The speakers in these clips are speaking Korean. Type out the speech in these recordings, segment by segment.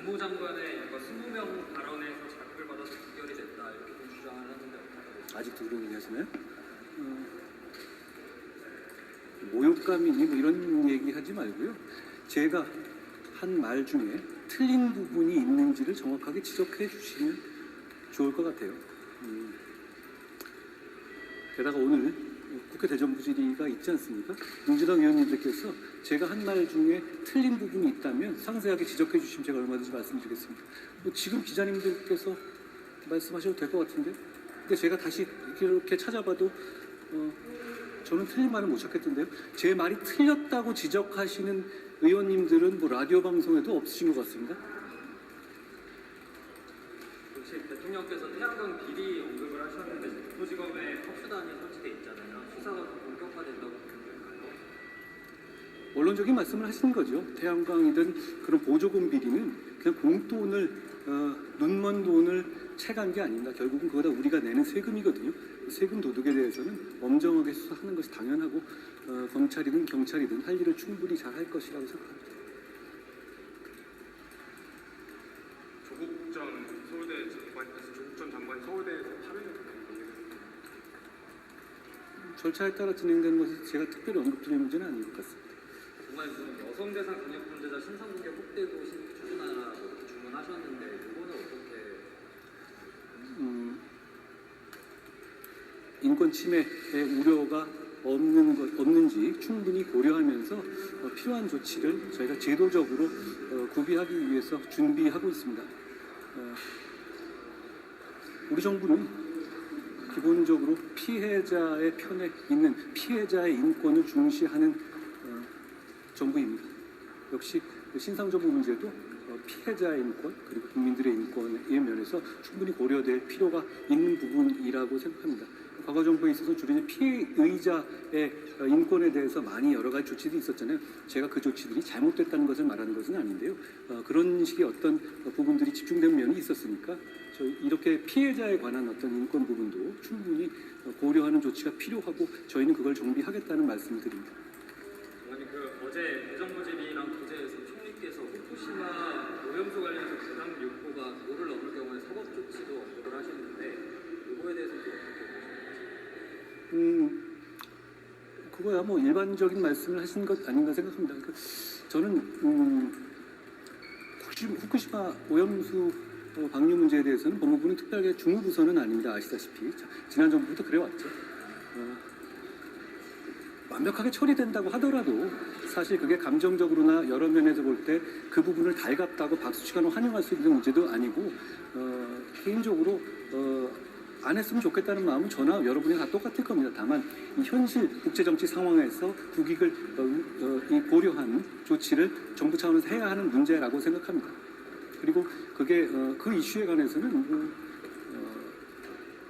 법무장관의 약간 20명 발언에서 자극을 받아서 부결이 됐다 이렇게 좀 주장을 하는데 아직도 그런 얘기 하시나요? 모욕감이니 뭐 이런 얘기 하지 말고요. 제가 한 말 중에 틀린 부분이 있는지를 정확하게 지적해 주시면 좋을 것 같아요. 게다가 오늘 국회 대정부 질의가 있지 않습니까? 민주당 의원님들께서 제가 한 말 중에 틀린 부분이 있다면 상세하게 지적해 주시면 제가 얼마든지 말씀드리겠습니다. 뭐 지금 기자님들께서 말씀하셔도 될 것 같은데, 근데 제가 다시 이렇게 찾아봐도 저는 틀린 말을 못 찾겠던데요. 제 말이 틀렸다고 지적하시는 의원님들은 뭐 라디오 방송에도 없으신 것 같습니다. 혹시 대통령께서 태양광 비리 언급을 하셨는데 국토지검에 특수단이 설치돼 있잖아요. 수사가 본격화된다고 보는 건가요? 원론적인 말씀을 하시는 거죠. 태양광이든 그런 보조금 비리는 그냥 공돈을 눈먼 돈을 채간 게 아닌가. 결국은 그거다 우리가 내는 세금이거든요. 세금 도둑에 대해서는 엄정하게 수사하는 것이 당연하고 검찰이든 경찰이든 할 일을 충분히 잘 할 것이라고 생각합니다. 조국 전 장관이 서울대에서 파면했다는 절차에 따라 진행되는 것이 제가 특별히 언급드릴 문제는 아닌 것 같습니다. 정말 무슨 여성 대상 강력범죄자 신상공개 확대도 추진하라고 주문하셨는데 이거는 어떻게? 인권 침해의 우려가 없는지 충분히 고려하면서 필요한 조치를 저희가 제도적으로 구비하기 위해서 준비하고 있습니다. 우리 정부는 기본적으로 피해자의 편에 있는 피해자의 인권을 중시하는 정부입니다. 역시 신상정보 문제도 피해자의 인권 그리고 국민들의 인권의 면에서 충분히 고려될 필요가 있는 부분이라고 생각합니다. 과거 정부에 있어서 주로 피해의자의 인권에 대해서 많이 여러 가지 조치도 있었잖아요. 제가 그 조치들이 잘못됐다는 것을 말하는 것은 아닌데요. 그런 식의 어떤 부분들이 집중된 면이 있었으니까 이렇게 피해자에 관한 어떤 인권 부분도 충분히 고려하는 조치가 필요하고 저희는 그걸 정비하겠다는 말씀을 드립니다. 아니 어제 대정부 질의랑 부재에서 총리께서 후쿠시마 오염수 관련해서 부당 유포가 도를 넘을 경우에 사법 조치도 언급을 하셨는데 이거에 대해서 또 어떻게 보십니까? 그거야 뭐 일반적인 말씀을 하신 것 아닌가 생각합니다. 저는 후쿠시마 오염수 방류 문제에 대해서는 법무부는 특별하게 주무부서는 아닙니다. 아시다시피 지난 정부부터 그래왔죠. 완벽하게 처리된다고 하더라도 사실 그게 감정적으로나 여러 면에서 볼 때 그 부분을 달갑다고 박수치거나 환영할 수 있는 문제도 아니고 개인적으로 안 했으면 좋겠다는 마음은 저나 여러분이 다 똑같을 겁니다. 다만 이 현실 국제정치 상황에서 국익을 고려한 조치를 정부 차원에서 해야 하는 문제라고 생각합니다. 그리고 그게 그 이슈에 관해서는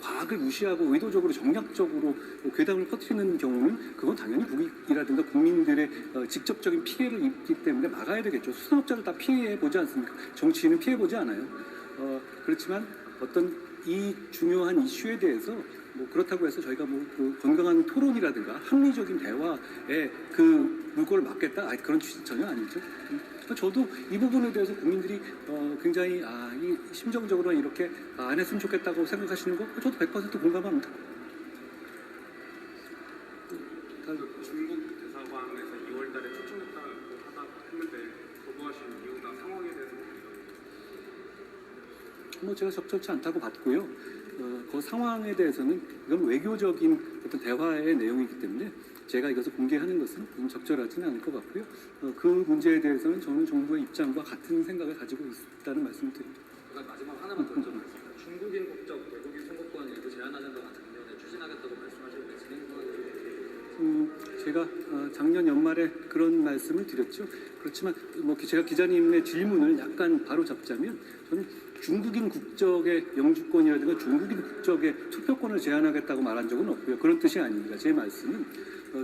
과학을 무시하고 의도적으로 정략적으로 괴담을 퍼뜨리는 경우는 그건 당연히 국익이라든가 국민들의 직접적인 피해를 입기 때문에 막아야 되겠죠. 수산업자를 다 피해 보지 않습니까? 정치인은 피해 보지 않아요. 그렇지만 어떤 이 중요한 이슈에 대해서 뭐 그렇다고 해서 저희가 그 건강한 토론이라든가 합리적인 대화에 그 물꼬를 막겠다? 그런 취지 전혀 아니죠. 저도 이 부분에 대해서 국민들이 굉장히 이 심정적으로 이렇게 안 했으면 좋겠다고 생각하시는 거 저도 100% 공감합니다. 중국 대사관에서 2월달에 초청했다고 했는데 거부하신 이유나 상황에 대해서 뭐 제가 적절치 않다고 봤고요. 그 상황에 대해서는 이건 외교적인 어떤 대화의 내용이기 때문에 제가 이것을 공개하는 것은 적절하지는 않을 것 같고요. 그 문제에 대해서는 저는 정부의 입장과 같은 생각을 가지고 있다는 말씀을 드립니다. 마지막 하나만 더 여쭤보겠습니다. 중국인 국적 외국인 선거권 일부 제한하는 동안 작년에 추진하겠다고 말씀하셨는데 진행 상황이 제가 작년 연말에 그런 말씀을 드렸죠. 그렇지만 뭐 제가 기자님의 질문을 약간 바로 잡자면 저는 중국인 국적의 영주권이라든가 중국인 국적의 투표권을 제한하겠다고 말한 적은 없고요. 그런 뜻이 아닙니다. 제 말씀은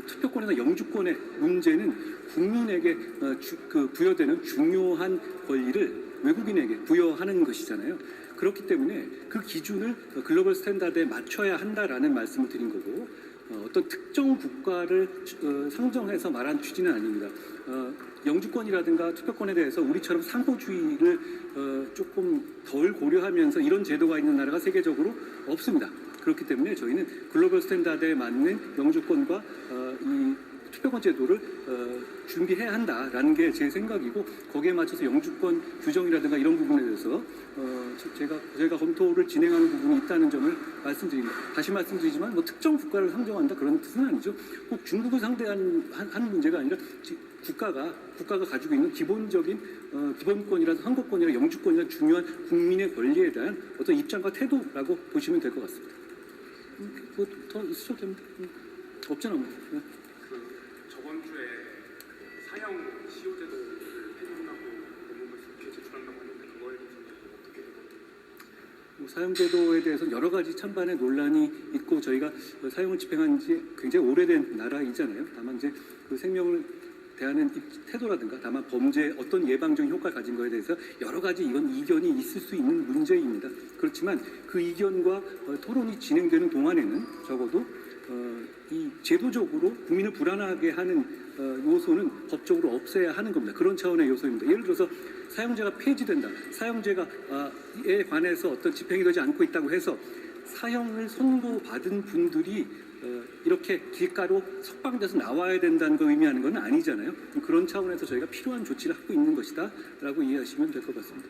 투표권에서 영주권의 문제는 국민에게 부여되는 중요한 권리를 외국인에게 부여하는 것이잖아요. 그렇기 때문에 그 기준을 글로벌 스탠다드에 맞춰야 한다라는 말씀을 드린 거고 어떤 특정 국가를 상정해서 말한 취지는 아닙니다. 영주권이라든가 투표권에 대해서 우리처럼 상호주의를 조금 덜 고려하면서 이런 제도가 있는 나라가 세계적으로 없습니다. 그렇기 때문에 저희는 글로벌 스탠다드에 맞는 영주권과 이 투표권 제도를 준비해야 한다라는 게 제 생각이고, 거기에 맞춰서 영주권 규정이라든가 이런 부분에 대해서 제가 검토를 진행하는 부분이 있다는 점을 말씀드립니다. 다시 말씀드리지만 뭐 특정 국가를 상정한다 그런 뜻은 아니죠. 꼭 중국을 상대하는 문제가 아니라 국가가 가지고 있는 기본적인 기본권이나 선거권이나 영주권이나 중요한 국민의 권리에 대한 어떤 입장과 태도라고 보시면 될 것 같습니다. 더 있으셔도 됩니다. 없잖아 뭐. 그 저번 주에 사형 시효 제도를 폐지한다고 법무부에서 국회에 제출한다고 하는데 그거에 대해서는 어떻게 되거든요? 사형제도에 대해서 여러 가지 찬반의 논란이 있고, 저희가 사형을 집행한 지 굉장히 오래된 나라이잖아요. 다만 이제 그 생명을 대하는 태도라든가, 다만 범죄 어떤 예방적인 효과를 가진 거에 대해서 여러 가지 이견이 있을 수 있는 문제입니다. 그렇지만 그 이견과 토론이 진행되는 동안에는 적어도 이 제도적으로 국민을 불안하게 하는 요소는 법적으로 없애야 하는 겁니다. 그런 차원의 요소입니다. 예를 들어서 사형제가 폐지된다, 사형제가에 관해서 어떤 집행이 되지 않고 있다고 해서 사형을 선고받은 분들이 이렇게 길가로 석방돼서 나와야 된다는 걸 의미하는 건 아니잖아요. 그런 차원에서 저희가 필요한 조치를 하고 있는 것이다 라고 이해하시면 될 것 같습니다.